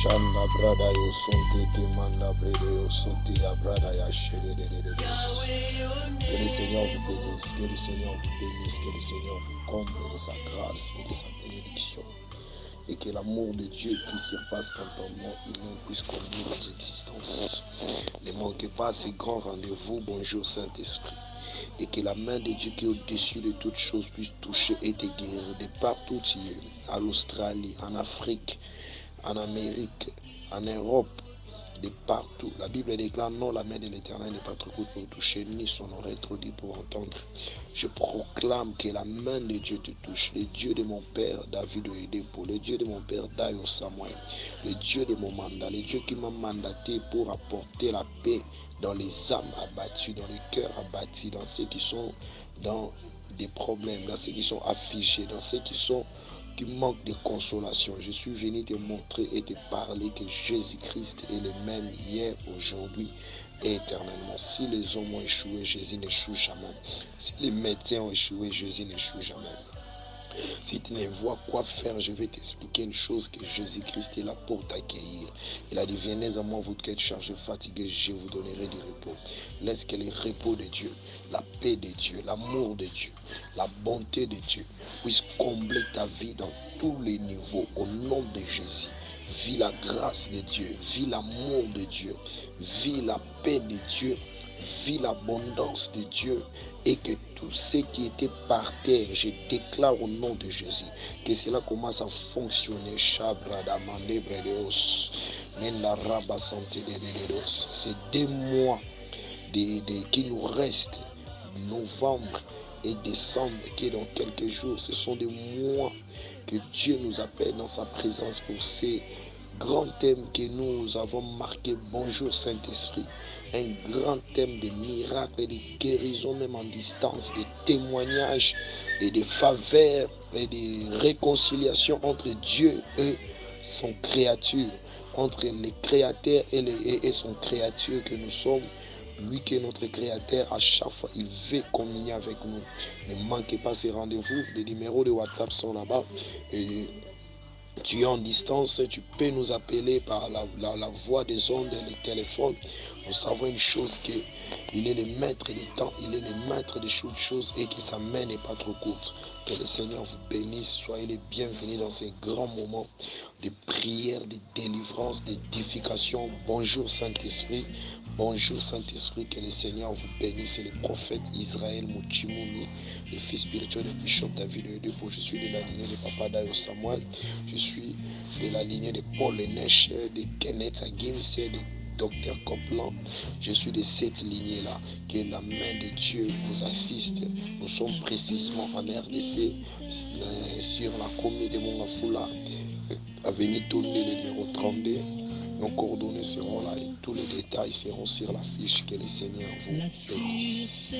Shanda brada yo sonte te manda brede yo sonte ya brada ya chérie de. Que le Seigneur vous bénisse, que le Seigneur vous bénisse, que le Seigneur vous comble de sa grâce et de sa bénédiction. Et que l'amour de Dieu qui surpasse l'entendement humain puisse conduire vos existences. Ne manquez pas ces grands rendez-vous. Bonjour Saint-Esprit. Et que la main de Dieu qui est au-dessus de toutes choses puisse toucher et te guérir de partout où tu es. À l'Australie, en Afrique, en Amérique, en Europe, de partout. La Bible déclare non, la main de l'Éternel n'est pas trop courte pour toucher, ni son oreille trop dit pour entendre. Je proclame que la main de Dieu te touche. Le Dieu de mon père David Oyedepo, le Dieu de mon père Dayo Samuel, le Dieu de mon mandat, le Dieu qui m'a mandaté pour apporter la paix dans les âmes abattues, dans les cœurs abattus, dans ceux qui sont dans des problèmes, dans ceux qui sont affligés, dans ceux qui manquent de consolation. Je suis venu te montrer et te parler que Jésus-Christ est le même hier, aujourd'hui et éternellement. Si les hommes ont échoué, Jésus n'échoue jamais. Si les médecins ont échoué, Jésus n'échoue jamais. Si tu ne vois quoi faire, je vais t'expliquer une chose, que Jésus-Christ est là pour t'accueillir. Il a dit, venez à moi, vous qui êtes chargés, fatigués, je vous donnerai du repos. Laisse que le repos de Dieu, la paix de Dieu, l'amour de Dieu, la bonté de Dieu puisse combler ta vie dans tous les niveaux, au nom de Jésus. Vis la grâce de Dieu, vis l'amour de Dieu, vis la paix de Dieu, vis l'abondance de Dieu, et que tout ce qui était par terre, je déclare au nom de Jésus, que cela commence à fonctionner. C'est 2 mois qui nous restent, novembre et décembre, qui est dans quelques jours. Ce sont des mois que Dieu nous appelle dans sa présence pour ces grands thèmes que nous avons marqués. Bonjour Saint-Esprit. Un grand thème de miracles et de guérison, même en distance, de témoignages et de faveurs et de réconciliation entre Dieu et son créature, entre le créateur et son créature que nous sommes. Lui qui est notre créateur, à chaque fois, il veut communier avec nous. Ne manquez pas ces rendez-vous. Les numéros de WhatsApp sont là-bas. Et tu es en distance, tu peux nous appeler par la voix des ondes et les téléphones. Nous savons une chose, qu'il est le maître des temps, il est le maître de toutes choses et que sa main n'est pas trop courte. Que le Seigneur vous bénisse. Soyez les bienvenus dans ces grands moments de prière, de délivrance, d'édification. Bonjour Saint-Esprit. Bonjour Saint-Esprit, que le Seigneur vous bénisse. C'est le prophète Israël Mochimouni, le fils spirituel du bishop David Oyedepo. Je suis de la lignée de Papa Dayo Samuel. Je suis de la lignée de Paul Lenèche, de Kenneth Hagin, de Dr Copeland. Je suis de cette lignée-là. Que la main de Dieu vous assiste. Nous sommes précisément en RDC, sur la commune de Mongafula, avenue Tourné, le numéro 32. Nos coordonnées seront là et tous les détails seront sur la fiche. Que le Seigneur vous bénisse.